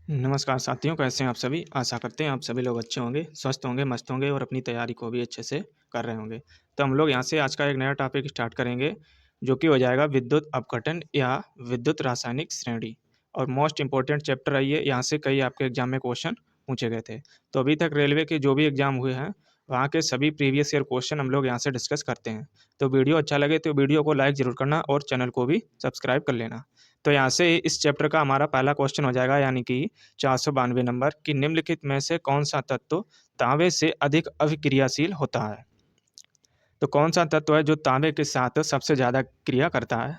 नमस्कार साथियों, कैसे हैं आप सभी? आशा करते हैं आप सभी लोग अच्छे होंगे, स्वस्थ होंगे, मस्त होंगे और अपनी तैयारी को भी अच्छे से कर रहे होंगे। तो हम लोग यहाँ से आज का एक नया टॉपिक स्टार्ट करेंगे, जो कि हो जाएगा विद्युत अपघटन या विद्युत रासायनिक श्रेणी। और मोस्ट इम्पोर्टेंट चैप्टर है ये, यहाँ से कई आपके एग्जाम में क्वेश्चन पूछे गए थे। तो अभी तक रेलवे के जो भी एग्जाम हुए हैं, वहाँ के सभी प्रीवियस ईयर क्वेश्चन हम लोग यहाँ से डिस्कस करते हैं। तो वीडियो अच्छा लगे तो वीडियो को लाइक ज़रूर करना और चैनल को भी सब्सक्राइब कर लेना। तो यहाँ से इस चैप्टर का हमारा पहला क्वेश्चन हो जाएगा, यानी कि 492 नंबर कि निम्नलिखित में से कौन सा तत्व तांबे से अधिक अभिक्रियाशील होता है। तो कौन सा तत्व है जो तांबे के साथ सबसे ज़्यादा क्रिया करता है?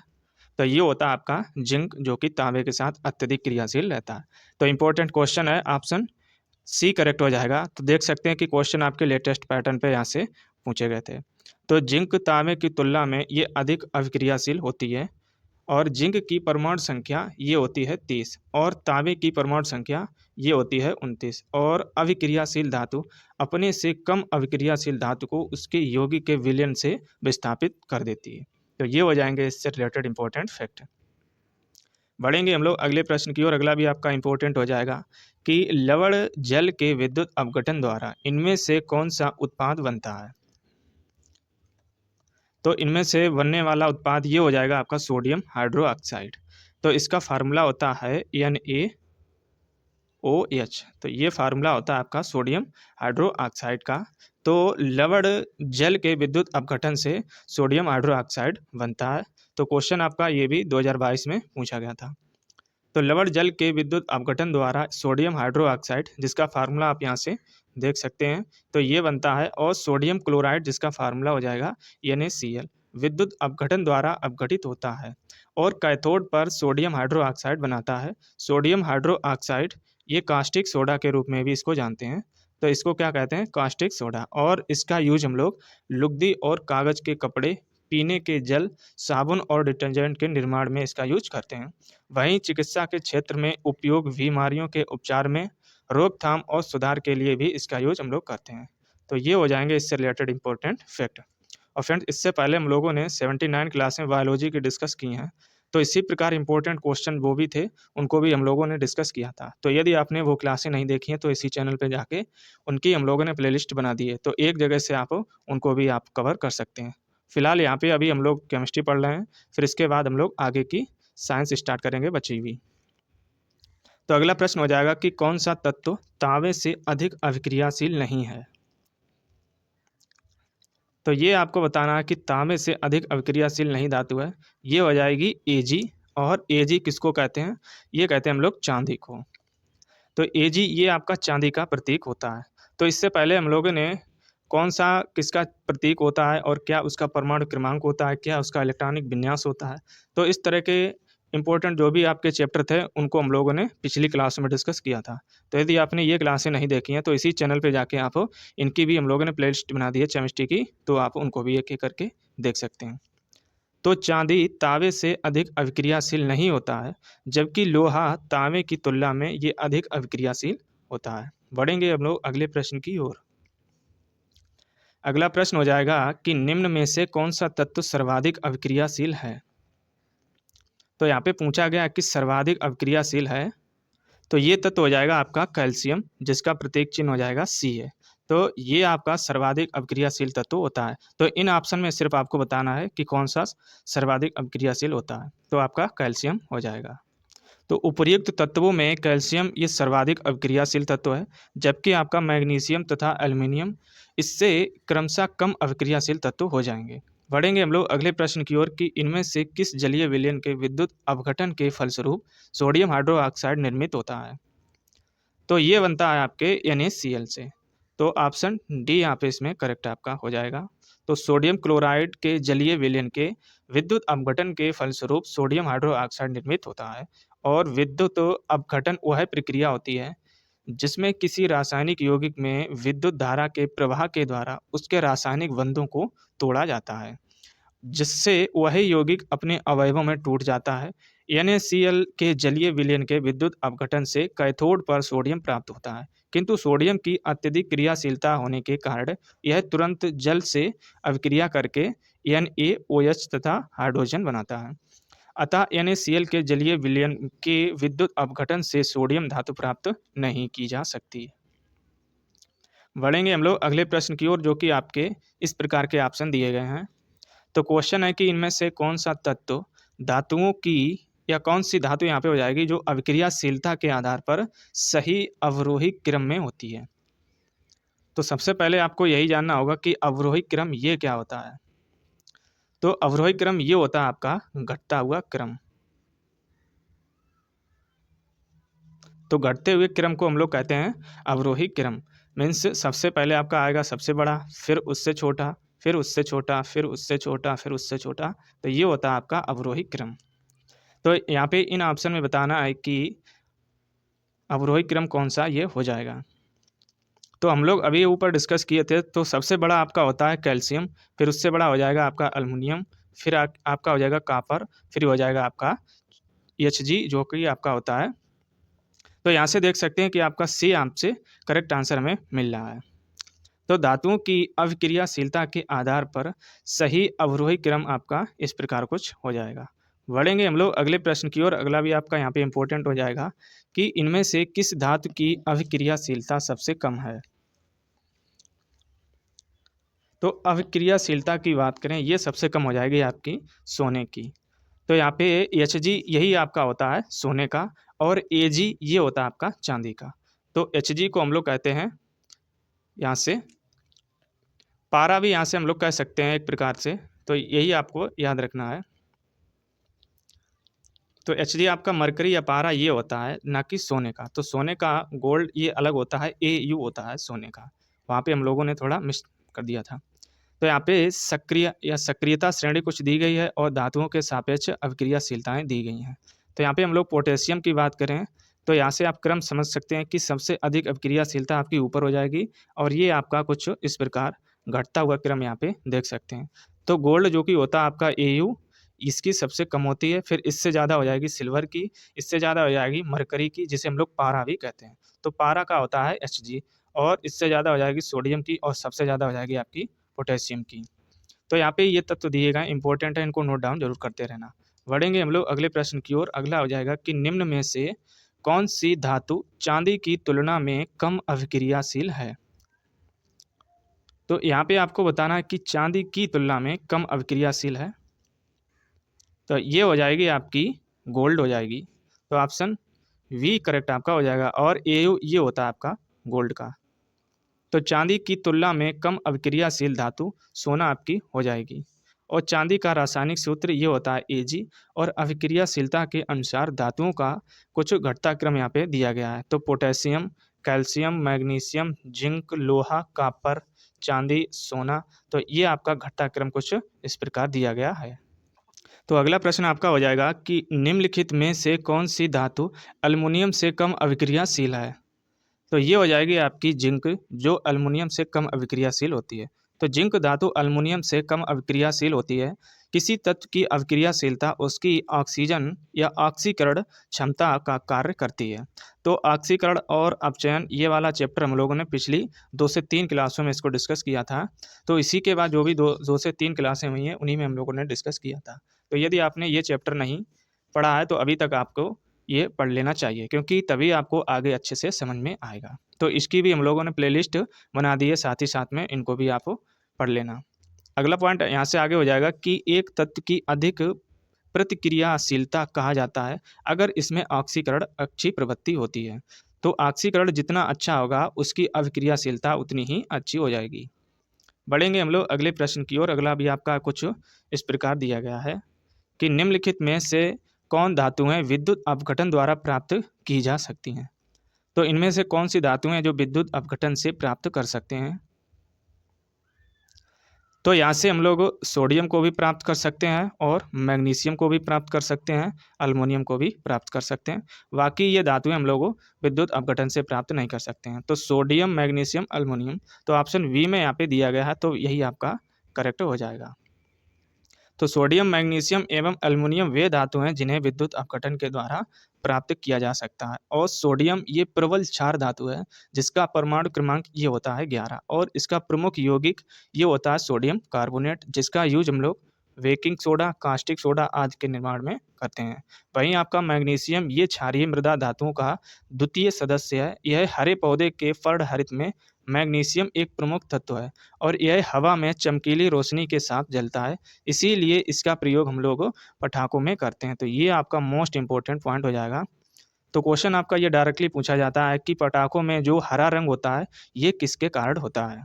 तो ये होता है आपका जिंक, जो कि तांबे के साथ अत्यधिक क्रियाशील रहता है। तो इंपॉर्टेंट क्वेश्चन है, ऑप्शन सी करेक्ट हो जाएगा। तो देख सकते हैं कि क्वेश्चन आपके लेटेस्ट पैटर्न पे यहाँ से पूछे गए थे। तो जिंक तांबे की तुलना में ये अधिक अभिक्रियाशील होती है और जिंक की परमाणु संख्या ये होती है 30 और तांबे की परमाणु संख्या ये होती है 29। और अभिक्रियाशील धातु अपने से कम अभिक्रियाशील धातु को उसके यौगिक के विलयन से विस्थापित कर देती है। तो ये हो जाएंगे इससे रिलेटेड इंपॉर्टेंट फैक्ट। बढ़ेंगे हम लोग अगले प्रश्न की ओर। अगला भी आपका इंपॉर्टेंट हो जाएगा कि लवण जल के विद्युत अपघटन द्वारा इनमें से कौन सा उत्पाद बनता है। तो इनमें से बनने वाला उत्पाद ये हो जाएगा आपका सोडियम हाइड्रो ऑक्साइड। तो इसका फार्मूला होता है NaOH। तो ये फार्मूला होता है आपका सोडियम हाइड्रो ऑक्साइड का। तो लवण जल के विद्युत अपघटन से सोडियम हाइड्रो ऑक्साइड बनता है। तो क्वेश्चन आपका ये भी 2022 में पूछा गया था। तो लवण जल के विद्युत अपघटन द्वारा सोडियम हाइड्रो ऑक्साइड, जिसका फार्मूला आप यहाँ से देख सकते हैं, तो ये बनता है। और सोडियम क्लोराइड, जिसका फार्मूला हो जाएगा NaCl, विद्युत अपघटन द्वारा अपघटित होता है और कैथोड पर सोडियम हाइड्रो ऑक्साइड बनाता है। सोडियम हाइड्रो ऑक्साइड ये कास्टिक सोडा के रूप में भी इसको जानते हैं। तो इसको क्या कहते हैं? Caustic soda. और इसका यूज हम लोग लुगदी और कागज के कपड़े, पीने के जल, साबुन और डिटर्जेंट के निर्माण में इसका यूज करते हैं। वहीं चिकित्सा के क्षेत्र में उपयोग बीमारियों के उपचार में, रोकथाम और सुधार के लिए भी इसका यूज हम लोग करते हैं। तो ये हो जाएंगे इससे रिलेटेड इंपॉर्टेंट फैक्ट। और फ्रेंड्स, इससे पहले हम लोगों ने 79 क्लास में बायोलॉजी की डिस्कस की हैं। तो इसी प्रकार इंपॉर्टेंट क्वेश्चन वो भी थे, उनको भी हम लोगों ने डिस्कस किया था। तो यदि आपने वो क्लासें नहीं देखी हैं तो इसी चैनल पे जाके उनकी हम लोगों ने प्लेलिस्ट बना दी है। तो एक जगह से आप उनको भी आप कवर कर सकते हैं। फिलहाल यहाँ पे अभी हम लोग केमिस्ट्री पढ़ रहे हैं, फिर इसके बाद हम लोग आगे की साइंस स्टार्ट करेंगे बची हुई। तो अगला प्रश्न हो जाएगा कि कौन सा तत्व तांबे से अधिक अभिक्रियाशील नहीं है। तो ये आपको बताना है कि तांबे से अधिक अभिक्रियाशील नहीं धातु है। ये हो जाएगी Ag। और Ag किसको कहते हैं? ये कहते हैं हम लोग चांदी को। तो Ag ये आपका चांदी का प्रतीक होता है। तो इससे पहले हम लोगों ने कौन सा किसका प्रतीक होता है और क्या उसका परमाणु क्रमांक होता है, क्या उसका इलेक्ट्रॉनिक विन्यास होता है, तो इस तरह के इंपॉर्टेंट जो भी आपके चैप्टर थे उनको हम लोगों ने पिछली क्लास में डिस्कस किया था। तो यदि आपने ये क्लासें नहीं देखी हैं तो इसी चैनल पे जाके आप इनकी भी हम लोगों ने प्लेलिस्ट बना दी है केमिस्ट्री की, तो आप उनको भी एक एक करके देख सकते हैं। तो चांदी तांबे से अधिक अभिक्रियाशील नहीं होता है, जबकि लोहा तांबे की तुलना में ये अधिक अभिक्रियाशील होता है। बढ़ेंगे हम लोग अगले प्रश्न की ओर। अगला प्रश्न हो जाएगा कि निम्न में से कौन सा तत्व सर्वाधिक अभिक्रियाशील है। तो यहाँ पे पूछा गया कि सर्वाधिक अभिक्रियाशील है, तो ये तत्व हो जाएगा आपका कैल्शियम, जिसका प्रतीक चिन्ह हो जाएगा C है। तो ये आपका सर्वाधिक अभिक्रियाशील तत्व होता है। तो इन ऑप्शन में सिर्फ आपको बताना है कि कौन सा सर्वाधिक अभिक्रियाशील होता है, तो आपका कैल्शियम हो जाएगा। तो उपर्युक्त तत्वों में कैल्शियम ये सर्वाधिक अभिक्रियाशील तत्व है, जबकि आपका मैग्नीशियम तथा एल्युमिनियम इससे क्रमशः कम अभिक्रियाशील तत्व हो जाएंगे। बढ़ेंगे हम लोग अगले प्रश्न की ओर कि इनमें से किस जलीय विलयन के विद्युत अपघटन के फलस्वरूप सोडियम हाइड्रो ऑक्साइड निर्मित होता है। तो ये बनता है आपके NaCl से। तो ऑप्शन डी यहाँ पे इसमें करेक्ट आपका हो जाएगा। तो सोडियम क्लोराइड के जलीय विलयन के विद्युत अपघटन के फलस्वरूप सोडियम हाइड्रो ऑक्साइड निर्मित होता है। और विद्युत अपघटन वह प्रक्रिया होती है जिसमें किसी रासायनिक यौगिक में विद्युत धारा के प्रवाह के द्वारा उसके रासायनिक बंधों को तोड़ा जाता है, जिससे वह यौगिक अपने अवयवों में टूट जाता है। NaCl के जलीय विलयन के विद्युत अपघटन से कैथोड पर सोडियम प्राप्त होता है, किंतु सोडियम की अत्यधिक क्रियाशीलता होने के कारण यह तुरंत जल से अभिक्रिया करके NaOH तथा हाइड्रोजन बनाता है। अतः NaCl के जलीय विलयन के विद्युत अपघटन से सोडियम धातु प्राप्त नहीं की जा सकती। बढ़ेंगे हम लोग अगले प्रश्न की ओर, जो कि आपके इस प्रकार के ऑप्शन दिए गए हैं। तो क्वेश्चन है कि इनमें से कौन सा तत्व धातुओं की या कौन सी धातु यहाँ पे हो जाएगी जो अभिक्रियाशीलता के आधार पर सही अवरोही क्रम में होती है। तो सबसे पहले आपको यही जानना होगा कि अवरोही क्रम ये क्या होता है। तो अवरोही क्रम ये होता है आपका घटता हुआ क्रम। तो घटते हुए क्रम को हम लोग कहते हैं अवरोही क्रम। मीन्स सबसे पहले आपका आएगा सबसे बड़ा, फिर उससे छोटा, फिर उससे छोटा, फिर उससे छोटा, फिर उससे छोटा। तो ये होता है आपका अवरोही क्रम। तो यहाँ पे इन ऑप्शन में बताना है कि अवरोही क्रम कौन सा ये हो जाएगा। तो हम लोग अभी ऊपर डिस्कस किए थे। तो सबसे बड़ा आपका होता है कैल्शियम, फिर उससे बड़ा हो जाएगा आपका अल्युमिनियम, फिर आपका हो जाएगा कॉपर, फिर हो जाएगा आपका Hg जो कि आपका होता है। तो यहाँ से देख सकते हैं कि आपका सी आपसे करेक्ट आंसर हमें मिल रहा है। तो धातुओं की अभिक्रियाशीलता के आधार पर सही अवरोही क्रम आपका इस प्रकार कुछ हो जाएगा। बढ़ेंगे हम लोग अगले प्रश्न की ओर। अगला भी आपका यहाँ पे इंपॉर्टेंट हो जाएगा कि इनमें से किस धातु की अभिक्रियाशीलता सबसे कम है। तो अभिक्रियाशीलता की बात करें, ये सबसे कम हो जाएगी आपकी सोने की। तो यहाँ पे Hg यही आपका होता है सोने का, और Ag ये होता है आपका चांदी का। तो Hg को हम लोग कहते हैं यहाँ से पारा, भी यहाँ से हम लोग कह सकते हैं एक प्रकार से। तो यही आपको याद रखना है। तो Hg आपका मरकरी या पारा ये होता है, ना कि सोने का। तो सोने का गोल्ड ये अलग होता है, Au होता है सोने का। वहाँ पे हम लोगों ने थोड़ा मिस कर दिया था। तो यहाँ पे सक्रिय या सक्रियता श्रेणी कुछ दी गई है और धातुओं के सापेक्ष अभिक्रियाशीलताएं दी गई हैं। तो यहाँ पे हम लोग पोटेशियम की बात करें तो यहाँ से आप क्रम समझ सकते हैं कि सबसे अधिक अभिक्रियाशीलता आपकी ऊपर हो जाएगी, और ये आपका कुछ इस प्रकार घटता हुआ क्रम यहाँ पे देख सकते हैं। तो गोल्ड जो कि होता है आपका Au, इसकी सबसे कम होती है, फिर इससे ज़्यादा हो जाएगी सिल्वर की, इससे ज़्यादा हो जाएगी मरकरी की, जिसे हम लोग पारा भी कहते हैं। तो पारा का होता है Hg, और इससे ज़्यादा हो जाएगी सोडियम की, और सबसे ज़्यादा हो जाएगी आपकी पोटेशियम की। तो यहाँ पे ये तत्व दिए गए इंपॉर्टेंट है, इनको नोट डाउन जरूर करते रहना। बढ़ेंगे हम लोग अगले प्रश्न की ओर। अगला हो जाएगा कि निम्न में से कौन सी धातु चांदी की तुलना में कम अभिक्रियाशील है। तो यहाँ पे आपको बताना है कि चांदी की तुलना में कम अभिक्रियाशील है। तो ये हो जाएगी आपकी गोल्ड हो जाएगी। तो ऑप्शन वी करेक्ट आपका हो जाएगा, और Au ये होता है आपका गोल्ड का। तो चांदी की तुलना में कम अभिक्रियाशील धातु सोना आपकी हो जाएगी। और चांदी का रासायनिक सूत्र ये होता है Ag, और अभिक्रियाशीलता के अनुसार धातुओं का कुछ घटता क्रम यहाँ पे दिया गया है। तो पोटेशियम, कैल्शियम, मैग्नीशियम, जिंक, लोहा, कॉपर, चांदी, सोना। तो ये आपका घटता क्रम कुछ इस प्रकार दिया गया है। तो अगला प्रश्न आपका हो जाएगा कि निम्नलिखित में से कौन सी धातु अल्युमिनियम से कम अभिक्रियाशील है। तो ये हो जाएगी आपकी जिंक, जो अल्युमिनियम से कम अभिक्रियाशील होती है। तो जिंक धातु अल्युमिनियम से कम अभिक्रियाशील होती है। किसी तत्व की अभिक्रियाशीलता उसकी ऑक्सीजन या ऑक्सीकरण क्षमता का कार्य करती है। तो ऑक्सीकरण और अपचयन ये वाला चैप्टर हम लोगों ने पिछली 2 से 3 क्लासों में इसको डिस्कस किया था। तो इसी के बाद जो भी दो से 3 क्लासें हुई हैं उन्हीं में हम लोगों ने डिस्कस किया था। तो यदि आपने ये चैप्टर नहीं पढ़ा है तो अभी तक आपको ये पढ़ लेना चाहिए, क्योंकि तभी आपको आगे अच्छे से समझ में आएगा। तो इसकी भी हम लोगों ने प्लेलिस्ट बना दी है, साथ ही साथ में इनको भी आप पढ़ लेना। अगला पॉइंट यहाँ से आगे हो जाएगा कि एक तत्व की अधिक प्रतिक्रियाशीलता कहा जाता है अगर इसमें ऑक्सीकरण अच्छी प्रवृत्ति होती है। तो ऑक्सीकरण जितना अच्छा होगा उसकी अभिक्रियाशीलता उतनी ही अच्छी हो जाएगी। बढ़ेंगे हम लोग अगले प्रश्न की ओर। अगला भी आपका कुछ इस प्रकार दिया गया है कि निम्नलिखित में से कौन धातुएं विद्युत अपघटन द्वारा प्राप्त की जा सकती हैं। तो इनमें से कौन सी धातुएं जो विद्युत अपघटन से प्राप्त कर सकते हैं। तो यहाँ से हम लोग सोडियम को भी प्राप्त कर सकते हैं, और मैग्नीशियम को भी प्राप्त कर सकते हैं, अल्युमिनियम को भी प्राप्त कर सकते हैं। बाकी ये धातुएं हम लोग विद्युत अपघटन से प्राप्त नहीं कर सकते हैं। तो सोडियम, मैग्नीशियम, अल्युमिनियम। तो ऑप्शन वी में यहाँ पे दिया गया है, तो यही आपका करेक्ट हो जाएगा। तो सोडियम, मैग्नीशियम एवं अल्युमिनियम वे धातु हैं जिन्हें विद्युत अपघटन के द्वारा प्राप्त किया जा सकता है। और सोडियम ये प्रबल क्षार धातु है, जिसका परमाणु क्रमांक ये होता है 11, और इसका प्रमुख यौगिक ये होता है सोडियम कार्बोनेट, जिसका यूज हम लोग बेकिंग सोडा, कास्टिक सोडा आदि के निर्माण में करते हैं। वहीं आपका मैग्नीशियम ये क्षारीय मृदा धातुओं का द्वितीय सदस्य है। यह हरे पौधे के पर्णहरित में मैग्नीशियम एक प्रमुख तत्व है और यह हवा में चमकीली रोशनी के साथ जलता है, इसीलिए इसका प्रयोग हम लोग पटाखों में करते हैं। तो ये आपका मोस्ट इम्पोर्टेंट पॉइंट हो जाएगा। तो क्वेश्चन आपका ये डायरेक्टली पूछा जाता है कि पटाखों में जो हरा रंग होता है ये किसके कारण होता है,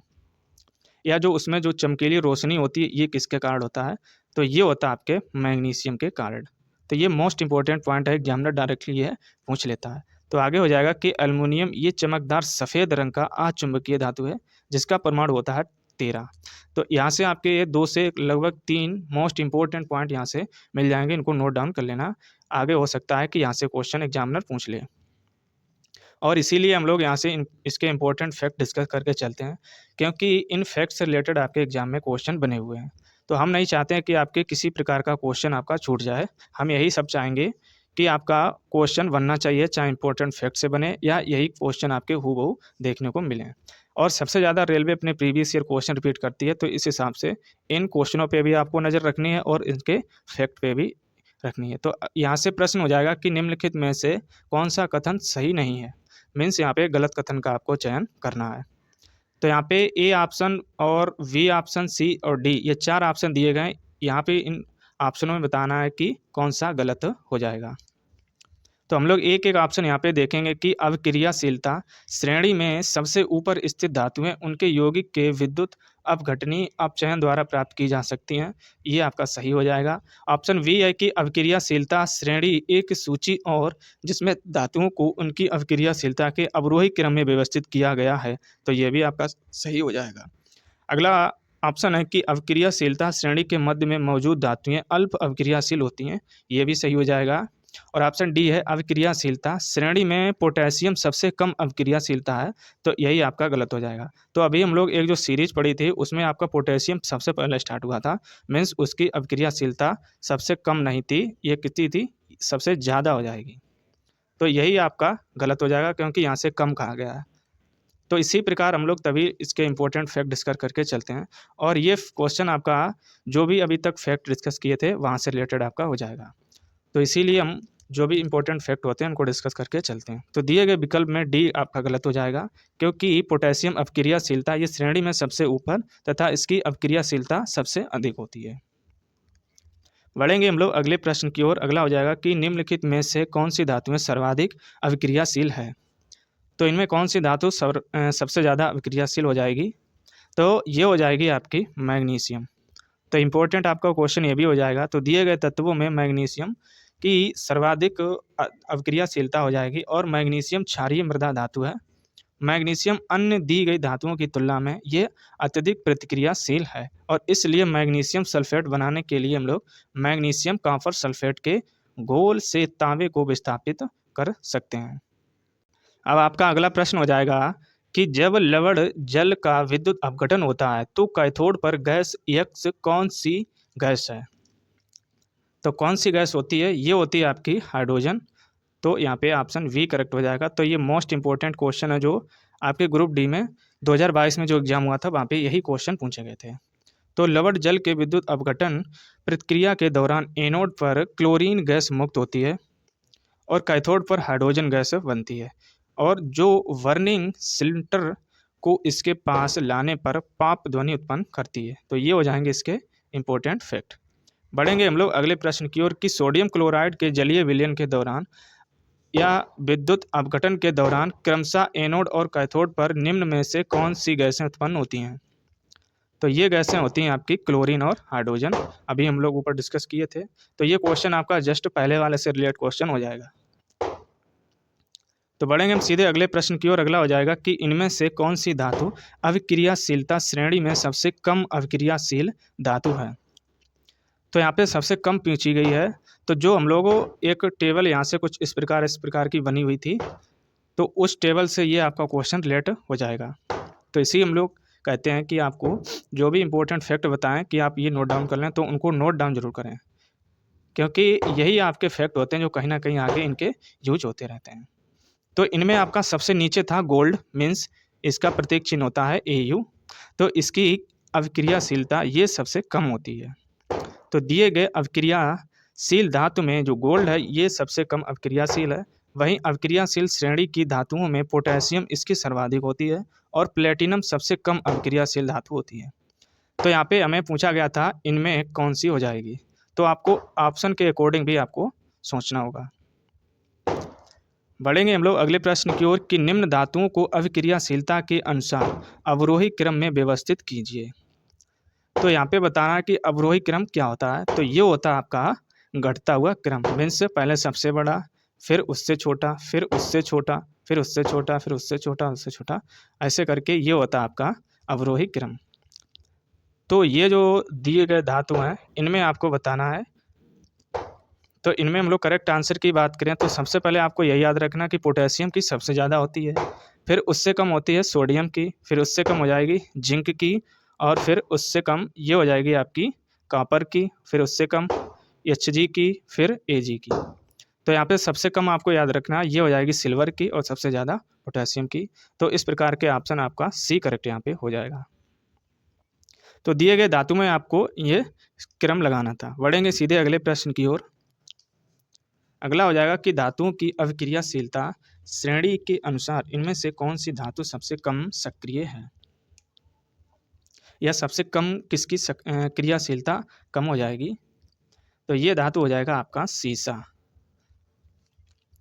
या जो उसमें जो चमकीली रोशनी होती है ये किसके कारण होता है। तो ये होता है आपके मैग्नीशियम के कारण। तो ये मोस्ट इंपॉर्टेंट पॉइंट है, एग्जामिनर डायरेक्टली ये पूछ लेता है। तो आगे हो जाएगा कि एल्युमिनियम ये चमकदार सफ़ेद रंग का अचुंबकीय धातु है जिसका परमाणु होता है 13। तो यहाँ से आपके ये 2 से लगभग 3 मोस्ट इंपॉर्टेंट पॉइंट यहाँ से मिल जाएंगे, इनको नोट डाउन कर लेना। आगे हो सकता है कि यहाँ से क्वेश्चन एग्जामिनर पूछ ले, और इसीलिए हम लोग यहाँ से इसके इम्पोर्टेंट फैक्ट डिस्कस करके चलते हैं, क्योंकि इन फैक्ट से रिलेटेड आपके एग्जाम में क्वेश्चन बने हुए हैं। तो हम नहीं चाहते हैं कि आपके किसी प्रकार का क्वेश्चन आपका छूट जाए। हम यही सब चाहेंगे कि आपका क्वेश्चन बनना चाहिए, चाहे इंपॉर्टेंट फैक्ट से बने या यही क्वेश्चन आपके हूबहू देखने को मिलें। और सबसे ज़्यादा रेलवे अपने प्रीवियस ईयर क्वेश्चन रिपीट करती है, तो इस हिसाब से इन क्वेश्चनों पे भी आपको नज़र रखनी है और इनके फैक्ट पे भी रखनी है। तो यहाँ से प्रश्न हो जाएगा कि निम्नलिखित में से कौन सा कथन सही नहीं है। मीन्स यहाँ पे गलत कथन का आपको चयन करना है। तो यहाँ पे ए ऑप्शन और बी ऑप्शन, सी और डी ये 4 ऑप्शन दिए गए। यहाँ पे इन ऑप्शनों में बताना है कि कौन सा गलत हो जाएगा। तो हम लोग एक एक ऑप्शन यहाँ पे देखेंगे कि अवक्रियाशीलता श्रेणी में सबसे ऊपर स्थित धातुएं उनके यौगिक के विद्युत अपघटनी अपचयन द्वारा प्राप्त की जा सकती हैं, ये आपका सही हो जाएगा। ऑप्शन बी है कि अवक्रियाशीलता श्रेणी एक सूची और जिसमें धातुओं को उनकी अवक्रियाशीलता के अवरोही क्रम में व्यवस्थित किया गया है, तो ये भी आपका सही हो जाएगा। अगला ऑप्शन है कि अवक्रियाशीलता श्रेणी के मध्य में मौजूद धातुएं अल्प अवक्रियाशील होती हैं, ये भी सही हो जाएगा। और ऑप्शन डी है अवक्रियाशीलता श्रेणी में पोटेशियम सबसे कम अवक्रियाशीलता है, तो यही आपका गलत हो जाएगा। तो अभी हम लोग एक जो सीरीज पढ़ी थी उसमें आपका पोटेशियम सबसे पहले स्टार्ट हुआ था, मीन्स उसकी अवक्रियाशीलता सबसे कम नहीं थी, ये कितनी थी, सबसे ज़्यादा हो जाएगी। तो यही आपका गलत हो जाएगा क्योंकि यहाँ से कम कहा गया है। तो इसी प्रकार हम लोग तभी इसके इंपॉर्टेंट फैक्ट डिस्कस करके चलते हैं, और ये क्वेश्चन आपका जो भी अभी तक फैक्ट डिस्कस किए थे वहाँ से रिलेटेड आपका हो जाएगा। तो इसीलिए हम जो भी इंपॉर्टेंट फैक्ट होते हैं उनको डिस्कस करके चलते हैं। तो दिए गए विकल्प में डी आपका गलत हो जाएगा, क्योंकि पोटेशियम अवक्रियाशीलता ये श्रेणी में सबसे ऊपर तथा इसकी अवक्रियाशीलता सबसे अधिक होती है। बढ़ेंगे हम लोग अगले प्रश्न की ओर। अगला हो जाएगा कि निम्नलिखित में से कौन सी धातुएं सर्वाधिक अवक्रियाशील है। तो इनमें कौन सी धातु सबसे ज़्यादा अवक्रियाशील हो जाएगी, तो ये हो जाएगी आपकी मैग्नीशियम। तो इम्पोर्टेंट आपका क्वेश्चन ये भी हो जाएगा। तो दिए गए तत्वों में मैग्नीशियम की सर्वाधिक अवक्रियाशीलता हो जाएगी, और मैग्नीशियम क्षारीय मृदा धातु है। मैग्नीशियम अन्य दी गई धातुओं की तुलना में ये अत्यधिक प्रतिक्रियाशील है, और इसलिए मैग्नीशियम सल्फेट बनाने के लिए हम लोग मैग्नीशियम कॉपर सल्फेट के घोल से तांबे को विस्थापित कर सकते हैं। अब आपका अगला प्रश्न हो जाएगा कि जब लवण जल का विद्युत अपघटन होता है तो कैथोड पर गैस एक्स कौन सी गैस है। तो कौन सी गैस होती है, ये होती है आपकी हाइड्रोजन। तो यहाँ पे ऑप्शन वी करेक्ट हो जाएगा। तो ये मोस्ट इंपॉर्टेंट क्वेश्चन है जो आपके ग्रुप डी में 2022 में जो एग्जाम हुआ था वहाँ पे यही क्वेश्चन पूछे गए थे। तो लवण जल के विद्युत अपघटन प्रक्रिया के दौरान एनोड पर क्लोरीन गैस मुक्त होती है और कैथोड पर हाइड्रोजन गैस बनती है, और जो वर्निंग सिलेंडर को इसके पास लाने पर पाप ध्वनि उत्पन्न करती है। तो ये हो जाएंगे इसके इंपॉर्टेंट फैक्ट। बढ़ेंगे हम लोग अगले प्रश्न की ओर कि सोडियम क्लोराइड के जलीय विलयन के दौरान या विद्युत अपघटन के दौरान क्रमशः एनोड और कैथोड पर निम्न में से कौन सी गैसें उत्पन्न होती हैं। तो ये गैसें होती हैं आपकी क्लोरीन और हाइड्रोजन, अभी हम लोग ऊपर डिस्कस किए थे। तो ये क्वेश्चन आपका जस्ट पहले वाले से रिलेटेड क्वेश्चन हो जाएगा। तो बढ़ेंगे हम सीधे अगले प्रश्न की ओर। अगला हो जाएगा कि इनमें से कौन सी धातु अविक्रियाशीलता श्रेणी में सबसे कम अविक्रियाशील धातु है। तो यहाँ पे सबसे कम पूछी गई है। तो जो हम लोगों एक टेबल यहाँ से कुछ इस प्रकार की बनी हुई थी, तो उस टेबल से ये आपका क्वेश्चन रिलेट हो जाएगा। तो इसी हम लोग कहते हैं कि आपको जो भी इंपॉर्टेंट फैक्ट बताएं कि आप ये नोट डाउन कर लें, तो उनको नोट डाउन जरूर करें, क्योंकि यही आपके फैक्ट होते हैं जो कहीं ना कहीं आगे इनके यूज होते रहते हैं। तो इनमें आपका सबसे नीचे था गोल्ड, मीन्स इसका प्रतीक चिन्ह होता है AU। तो इसकी अविक्रियाशीलता ये सबसे कम होती है। तो दिए गए अवक्रियाशील धातु में जो गोल्ड है ये सबसे कम अवक्रियाशील है। वहीं अवक्रियाशील श्रेणी की धातुओं में पोटेशियम इसकी सर्वाधिक होती है और प्लेटिनम सबसे कम अवक्रियाशील धातु होती है। तो यहाँ पे हमें पूछा गया था इनमें कौन सी हो जाएगी, तो आपको ऑप्शन के अकॉर्डिंग भी आपको सोचना होगा। बढ़ेंगे हम लोग अगले प्रश्न की ओर कि निम्न धातुओं को अभिक्रियाशीलता के अनुसार अवरोही क्रम में व्यवस्थित कीजिए। तो यहाँ पे बताना कि अवरोही क्रम क्या होता है। तो ये होता है आपका घटता हुआ क्रम, मीन्स पहले सबसे बड़ा, फिर उससे छोटा, फिर उससे छोटा, फिर उससे छोटा, फिर उससे छोटा, उससे छोटा, ऐसे करके ये होता है आपका अवरोही क्रम। तो ये जो दिए गए धातु हैं इनमें आपको बताना है। तो इनमें हम लोग करेक्ट आंसर की बात करें तो सबसे पहले आपको यही याद रखना कि पोटेशियम की सबसे ज़्यादा होती है, फिर उससे कम होती है सोडियम की, फिर उससे कम हो जाएगी जिंक की, और फिर उससे कम ये हो जाएगी आपकी कॉपर की, फिर उससे कम Hg की, फिर Ag की। तो यहाँ पे सबसे कम आपको याद रखना ये हो जाएगी सिल्वर की और सबसे ज़्यादा पोटेशियम की। तो इस प्रकार के ऑप्शन आपका सी करेक्ट यहाँ पे हो जाएगा। तो दिए गए धातु में आपको ये क्रम लगाना था। बढ़ेंगे सीधे अगले प्रश्न की ओर। अगला हो जाएगा कि धातुओं की अभिक्रियाशीलता श्रेणी के अनुसार इनमें से कौन सी धातु सबसे कम सक्रिय है, या सबसे कम किसकी क्रियाशीलता कम हो जाएगी। तो ये धातु हो जाएगा आपका सीसा।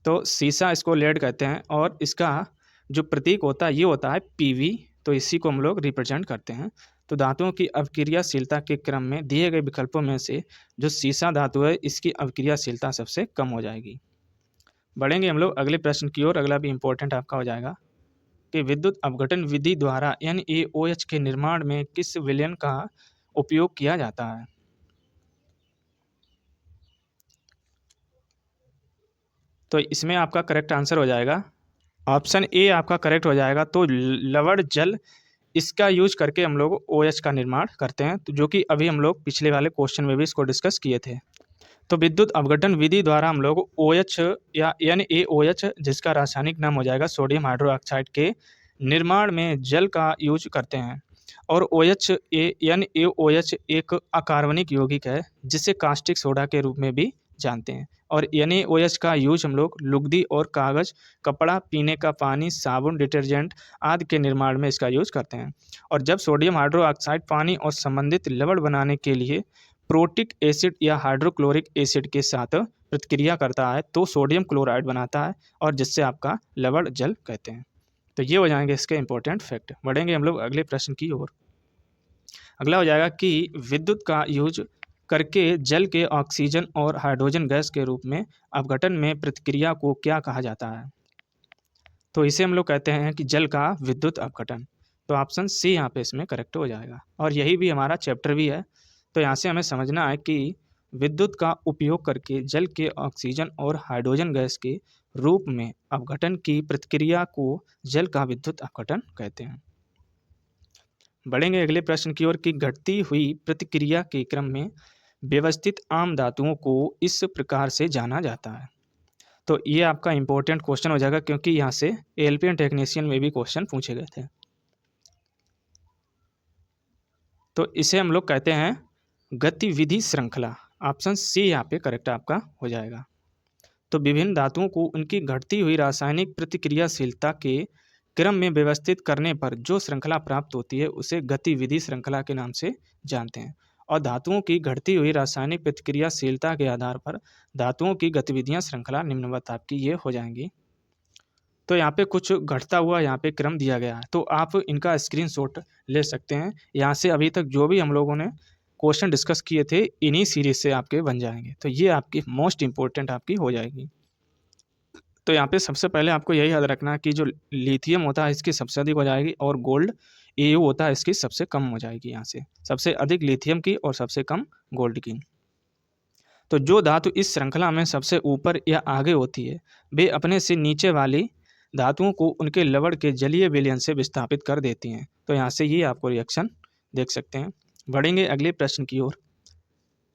तो सीसा इसको लेड कहते हैं और इसका जो प्रतीक होता है ये होता है Pv। तो इसी को हम लोग रिप्रेजेंट करते हैं। तो धातुओं की अवक्रियाशीलता के क्रम में दिए गए विकल्पों में से जो सीसा धातु है इसकी अवक्रियाशीलता सबसे कम हो जाएगी। बढ़ेंगे हम लोग अगले प्रश्न की ओर। अगला भी इम्पोर्टेंट आपका हो जाएगा कि विद्युत अपघटन विधि द्वारा NaOH के निर्माण में किस विलयन का उपयोग किया जाता है। तो इसमें आपका करेक्ट आंसर हो जाएगा ऑप्शन ए आपका करेक्ट हो जाएगा। तो लवण जल इसका यूज करके हम लोग OH का निर्माण करते हैं, तो जो कि अभी हम लोग पिछले वाले क्वेश्चन में भी इसको डिस्कस किए थे। तो विद्युत अपघटन विधि द्वारा हम लोग OH या NaOH जिसका रासायनिक नाम हो जाएगा सोडियम हाइड्रोक्साइड के निर्माण में जल का यूज करते हैं। और NaOH एक अकार्बनिक यौगिक है जिसे कास्टिक सोडा के रूप में भी जानते हैं। और NaOH का यूज हम लोग लुगदी और कागज़, कपड़ा, पीने का पानी, साबुन, डिटर्जेंट आदि के निर्माण में इसका यूज करते हैं। और जब सोडियम हाइड्रोक्साइड पानी और संबंधित लवण बनाने के लिए प्रोटिक एसिड या हाइड्रोक्लोरिक एसिड के साथ प्रतिक्रिया करता है तो सोडियम क्लोराइड बनाता है और जिससे आपका लवण जल कहते हैं। तो ये हो जाएंगे इसके इंपॉर्टेंट फैक्ट। बढ़ेंगे हम लोग अगले प्रश्न की ओर। अगला हो जाएगा कि विद्युत का यूज करके जल के ऑक्सीजन और हाइड्रोजन गैस के रूप में अपघटन में प्रतिक्रिया को क्या कहा जाता है। तो इसे हम लोग कहते हैं कि जल का विद्युत अपघटन। तो ऑप्शन सी यहाँ पे इसमें करेक्ट हो जाएगा और यही भी हमारा चैप्टर भी है। तो यहाँ से हमें समझना है कि विद्युत का उपयोग करके जल के ऑक्सीजन और हाइड्रोजन गैस के रूप में अपघटन की प्रतिक्रिया को जल का विद्युत अपघटन कहते हैं। बढ़ेंगे अगले प्रश्न की ओर कि घटती हुई प्रतिक्रिया के क्रम में व्यवस्थित आम धातुओं को इस प्रकार से जाना जाता है। तो ये आपका इंपॉर्टेंट क्वेश्चन हो जाएगा क्योंकि यहाँ से एलपीएन टेक्नीशियन में भी क्वेश्चन पूछे गए थे। तो इसे हम लोग कहते हैं गतिविधि श्रृंखला। ऑप्शन सी यहाँ पे करेक्ट आपका हो जाएगा। तो विभिन्न धातुओं को उनकी घटती हुई रासायनिक प्रतिक्रियाशीलता के क्रम में व्यवस्थित करने पर जो श्रृंखला प्राप्त होती है उसे गतिविधि श्रृंखला के नाम से जानते हैं। और धातुओं की घटती हुई रासायनिक प्रतिक्रियाशीलता के आधार पर धातुओं की गतिविधियां श्रृंखला निम्नवत आपकी ये हो जाएंगी। तो यहाँ पे कुछ घटता हुआ यहाँ पे क्रम दिया गया है, तो आप इनका स्क्रीनशॉट ले सकते हैं। यहाँ से अभी तक जो भी हम लोगों ने क्वेश्चन डिस्कस किए थे इन्हीं सीरीज से आपके बन जाएंगे। तो ये आपकी मोस्ट इंपॉर्टेंट आपकी हो जाएगी। तो यहाँ पे सबसे पहले आपको यही याद रखना कि जो लिथियम होता है इसकी सबसे अधिक हो जाएगी और गोल्ड Au होता है इसकी सबसे कम हो जाएगी। यहाँ से सबसे अधिक लिथियम की और सबसे कम गोल्ड की। तो जो धातु इस श्रृंखला में सबसे ऊपर या आगे होती है वे अपने से नीचे वाली धातुओं को उनके लवण के जलीय विलयन से विस्थापित कर देती हैं। तो यहाँ से ये आपको रिएक्शन देख सकते हैं। बढ़ेंगे अगले प्रश्न की ओर।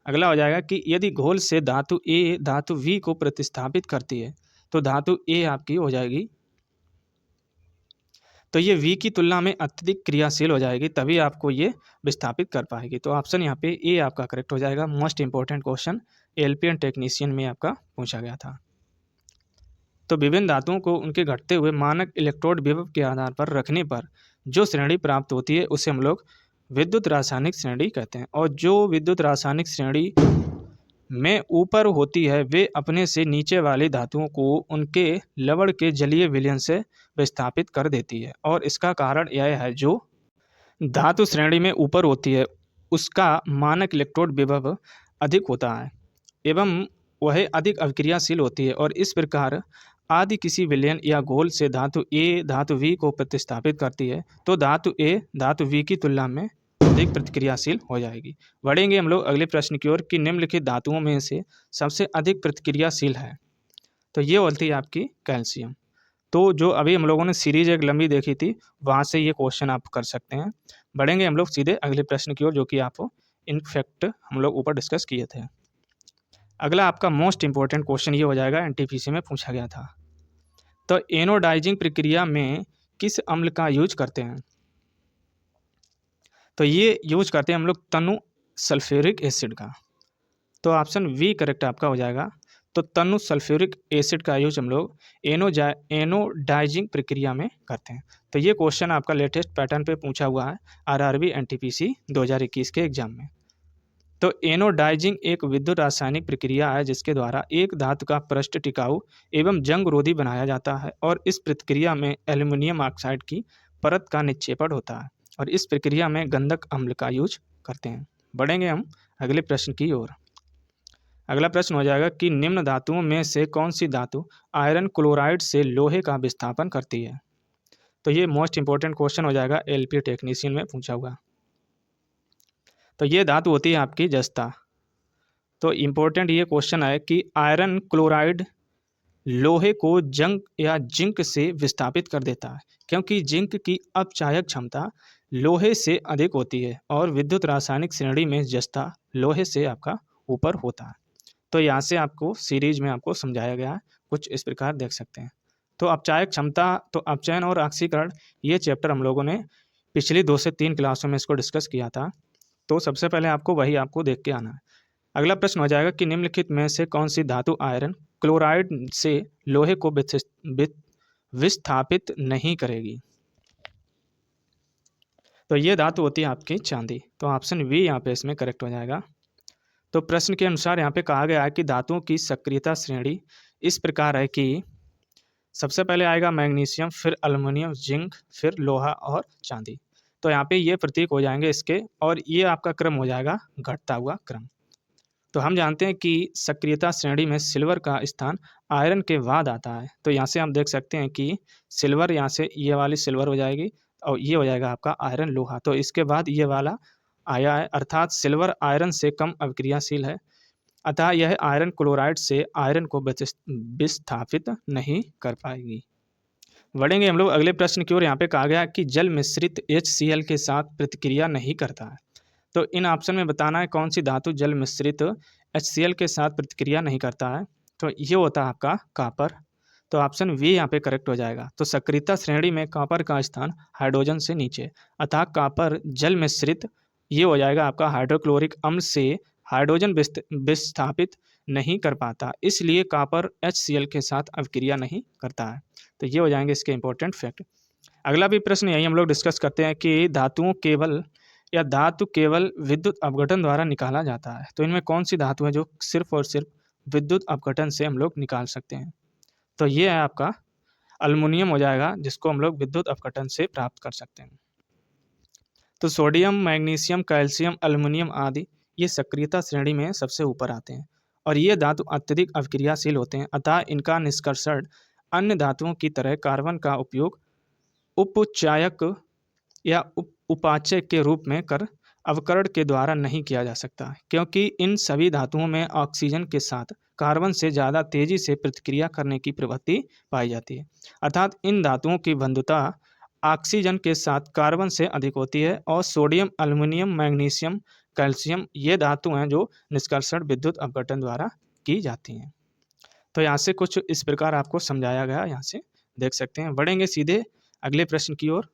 अगला हो जाएगा कि यदि घोल से धातु ए धातु V को प्रतिस्थापित करती है तो धातु ए आपकी हो जाएगी। तो ये वी की तुलना में अत्यधिक क्रियाशील हो जाएगी, तभी आपको ये विस्थापित कर पाएगी। तो ऑप्शन यहाँ पे ए आपका करेक्ट हो जाएगा। Most important question LPN technician में आपका पूछा गया था। तो विभिन्न धातुओं को उनके घटते हुए मानक इलेक्ट्रोड विभव के आधार पर रखने पर जो श्रेणी प्राप्त होती है उसे हम लोग विद्युत रासायनिक श्रेणी कहते हैं। और जो विद्युत रासायनिक श्रेणी में ऊपर होती है वे अपने से नीचे वाली धातुओं को उनके लवण के जलीय विलयन से विस्थापित कर देती है। और इसका कारण यह है, जो धातु श्रेणी में ऊपर होती है उसका मानक इलेक्ट्रोड विभव अधिक होता है एवं वह अधिक अभिक्रियाशील होती है, और इस प्रकार आदि किसी विलयन या घोल से धातु ए धातु वी को प्रतिस्थापित करती है, तो धातु ए धातु वी की तुलना में अधिक प्रतिक्रियाशील हो जाएगी। बढ़ेंगे हम लोग अगले प्रश्न की ओर कि निम्नलिखित धातुओं में से सबसे अधिक प्रतिक्रियाशील है। तो ये होती है आपकी कैल्शियम। तो जो अभी हम लोगों ने सीरीज एक लंबी देखी थी, वहाँ से ये क्वेश्चन आप कर सकते हैं। बढ़ेंगे हम लोग सीधे अगले प्रश्न की ओर, जो कि आप इनफैक्ट हम लोग ऊपर डिस्कस किए थे। अगला आपका मोस्ट इंपॉर्टेंट क्वेश्चन ये हो जाएगा, एनटीपीसी में पूछा गया था। तो एनोडाइजिंग प्रक्रिया में किस अम्ल का यूज करते हैं? तो ये यूज करते हैं हम लोग तनु सल्फ्यूरिक एसिड का। तो ऑप्शन वी करेक्ट आपका हो जाएगा। तो तनु सल्फ्यूरिक एसिड का यूज हम लोग एनोडाइजिंग प्रक्रिया में करते हैं। तो ये क्वेश्चन आपका लेटेस्ट पैटर्न पे पूछा हुआ है आरआरबी एनटीपीसी 2021 के एग्जाम में। तो एनोडाइजिंग एक विद्युत रासायनिक प्रक्रिया है जिसके द्वारा एक धातु का पृष्ठ टिकाऊ एवं जंग रोधी बनाया जाता है, और इस प्रक्रिया में एल्युमिनियम ऑक्साइड की परत का निक्षेपण होता है, और इस प्रक्रिया में गंधक अम्ल का यूज करते हैं। बढ़ेंगे हम अगले प्रश्न की ओर। अगला प्रश्न हो जाएगा कि निम्न धातुओं में से कौन सी धातु आयरन क्लोराइड से लोहे का विस्थापन करती है? तो ये मोस्ट इंपॉर्टेंट क्वेश्चन हो जाएगा, एलपी टेक्नीशियन में पूछा हुआ। तो ये धातु होती है आपकी जस्ता। तो इम्पोर्टेंट ये क्वेश्चन है कि आयरन क्लोराइड लोहे को जंग या जिंक से विस्थापित कर देता है, क्योंकि जिंक की अपचायक क्षमता लोहे से अधिक होती है, और विद्युत रासायनिक श्रेणी में जस्ता लोहे से आपका ऊपर होता है। तो यहाँ से आपको सीरीज में आपको समझाया गया है, कुछ इस प्रकार देख सकते हैं। तो अपचायक क्षमता, तो अपचयन और ऑक्सीकरण, ये चैप्टर हम लोगों ने पिछली 2 से 3 क्लासों में इसको डिस्कस किया था। तो सबसे पहले आपको वही आपको देख के आना है। अगला प्रश्न हो जाएगा कि निम्नलिखित में से कौन सी धातु आयरन क्लोराइड से लोहे को विस्थापित नहीं करेगी? तो ये धातु होती है आपकी चांदी। तो ऑप्शन वी यहाँ पे इसमें करेक्ट हो जाएगा। तो प्रश्न के अनुसार यहाँ पे कहा गया है कि धातुओं की सक्रियता श्रेणी इस प्रकार है कि सबसे पहले आएगा मैग्नीशियम, फिर एल्युमिनियम, जिंक, फिर लोहा और चांदी। तो यहाँ पे ये प्रतीक हो जाएंगे इसके, और ये आपका क्रम हो जाएगा घटता हुआ क्रम। तो हम जानते हैं कि सक्रियता श्रेणी में सिल्वर का स्थान आयरन के बाद आता है। तो यहाँ से हम देख सकते हैं कि सिल्वर, यहाँ से ये वाली सिल्वर हो जाएगी, और ये हो जाएगा आपका आयरन लोहा। तो इसके बाद ये वाला आया है, अर्थात सिल्वर आयरन से कम अभिक्रियाशील है, अतः यह आयरन क्लोराइड से आयरन को विस्थापित नहीं कर पाएगी। बढ़ेंगे हम लोग अगले प्रश्न की ओर। यहाँ पे कहा गया कि जल मिश्रित HCl के साथ प्रतिक्रिया नहीं करता है। तो इन ऑप्शन में बताना है कौन सी धातु जल मिश्रित HCl के साथ प्रतिक्रिया नहीं करता है। तो ये होता है आपका कापर। तो ऑप्शन वी यहाँ पे करेक्ट हो जाएगा। तो सक्रियता श्रेणी में कापर का स्थान हाइड्रोजन से नीचे, अतः कापर जल मिश्रित ये हो जाएगा आपका हाइड्रोक्लोरिक अम्ल से हाइड्रोजन विस्थापित नहीं कर पाता, इसलिए कापर HCl के साथ अभिक्रिया नहीं करता है। तो ये हो जाएंगे इसके इंपॉर्टेंट फैक्ट। अगला भी प्रश्न यही हम लोग डिस्कस करते हैं कि धातु केवल विद्युत अपघटन द्वारा निकाला जाता है। तो इनमें कौन सी धातु है जो सिर्फ और सिर्फ विद्युत अपघटन से हम लोग निकाल सकते हैं? तो ये है आपका अल्युमिनियम हो जाएगा, जिसको हम लोग विद्युत अपघटन से प्राप्त कर सकते हैं। तो सोडियम, मैग्नीशियम, कैल्शियम, एल्युमिनियम आदि ये सक्रियता श्रेणी में सबसे ऊपर आते हैं, और ये धातु अत्यधिक अभिक्रियाशील होते हैं, अतः इनका निष्कर्षण अन्य धातुओं की तरह कार्बन का उपयोग उपचायक या उपाचय के रूप में कर अवकरण के द्वारा नहीं किया जा सकता, क्योंकि इन सभी धातुओं में ऑक्सीजन के साथ कार्बन से ज़्यादा तेजी से प्रतिक्रिया करने की प्रवृत्ति पाई जाती है, अर्थात इन धातुओं की बंधुता ऑक्सीजन के साथ कार्बन से अधिक होती है। और सोडियम, एल्युमिनियम, मैग्नीशियम, कैल्शियम ये धातु हैं जो निष्कर्षण विद्युत अपघटन द्वारा की जाती हैं। तो यहाँ से कुछ इस प्रकार आपको समझाया गया, यहाँ से देख सकते हैं। बढ़ेंगे सीधे अगले प्रश्न की ओर।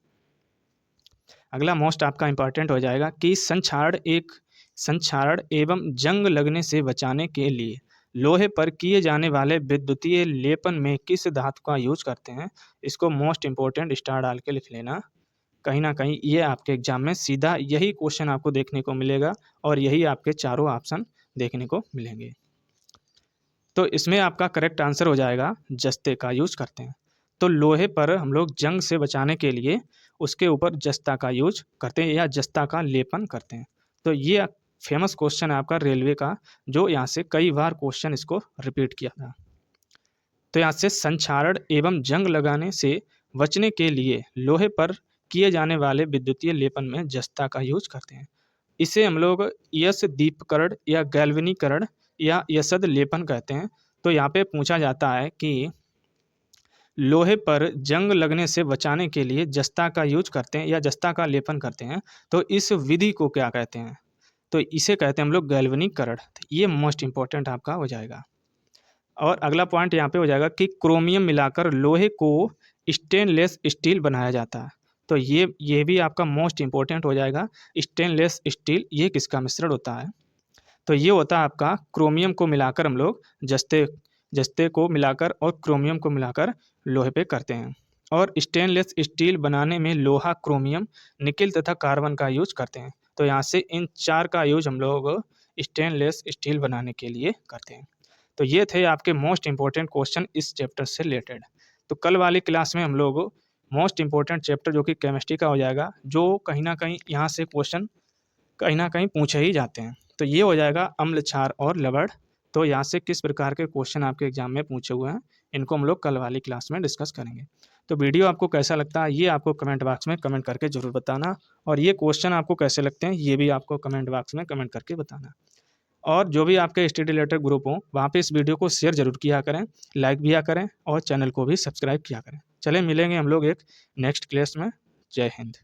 अगला मोस्ट आपका इंपॉर्टेंट हो जाएगा कि संक्षारण एवं जंग लगने से बचाने के लिए लोहे पर किए जाने वाले विद्युतीय लेपन में किस धातु का यूज करते हैं। इसको मोस्ट इंपॉर्टेंट स्टार डाल के लिख लेना। कहीं ना कहीं ये आपके एग्जाम में सीधा यही क्वेश्चन आपको देखने को मिलेगा और यही आपके चारों ऑप्शन देखने को मिलेंगे। तो इसमें आपका करेक्ट आंसर हो जाएगा जस्ते का यूज करते हैं। तो लोहे पर हम लोग जंग से बचाने के लिए उसके ऊपर जस्ता का यूज करते हैं या जस्ता का लेपन करते हैं। तो ये फेमस क्वेश्चन है आपका रेलवे का, जो यहाँ से कई बार क्वेश्चन इसको रिपीट किया था। तो यहाँ से संक्षारण एवं जंग लगाने से बचने के लिए लोहे पर किए जाने वाले विद्युतीय लेपन में जस्ता का यूज करते हैं। इसे हम लोग यश दीपकरण या गैल्वेनीकरण या यशद लेपन कहते हैं। तो यहाँ पे पूछा जाता है कि लोहे पर जंग लगने से बचाने के लिए जस्ता का यूज करते हैं या जस्ता का लेपन करते हैं, तो इस विधि को क्या कहते हैं। तो इसे कहते हैं हम लोग गैल्वेनीकरण। ये मोस्ट इंपॉर्टेंट आपका हो जाएगा। और अगला पॉइंट यहाँ पे हो जाएगा कि क्रोमियम मिलाकर लोहे को स्टेनलेस स्टील बनाया जाता है। तो ये भी आपका मोस्ट इंपॉर्टेंट हो जाएगा। स्टेनलेस स्टील ये किसका मिश्रण होता है। तो ये होता है आपका क्रोमियम को मिलाकर हम लोग जस्ते को मिलाकर और क्रोमियम को मिलाकर लोहे पे करते हैं। और स्टेनलेस स्टील बनाने में लोहा, क्रोमियम, निकेल तथा कार्बन का यूज करते हैं। तो यहाँ से इन चार का यूज हम लोग स्टेनलेस स्टील बनाने के लिए करते हैं। तो ये थे आपके मोस्ट इंपॉर्टेंट क्वेश्चन इस चैप्टर से रिलेटेड। तो कल वाली क्लास में हम लोग मोस्ट इंपॉर्टेंट चैप्टर जो कि केमिस्ट्री का हो जाएगा, जो कहीं ना कहीं यहाँ से क्वेश्चन कहीं ना कहीं पूछे ही जाते हैं। तो ये हो जाएगा अम्ल, क्षार और लवण। तो यहाँ से किस प्रकार के क्वेश्चन आपके एग्जाम में पूछे हुए हैं, इनको हम लोग कल वाली क्लास में डिस्कस करेंगे। तो वीडियो आपको कैसा लगता है ये आपको कमेंट बॉक्स में कमेंट करके जरूर बताना, और ये क्वेश्चन आपको कैसे लगते हैं ये भी आपको कमेंट बॉक्स में कमेंट करके बताना। और जो भी आपके स्टडी रिलेटेड ग्रुप हो वहाँ पे इस वीडियो को शेयर जरूर किया करें, लाइक भी करें और चैनल को भी सब्सक्राइब किया करें। चले मिलेंगे हम लोग एक नेक्स्ट क्लास में। जय हिंद।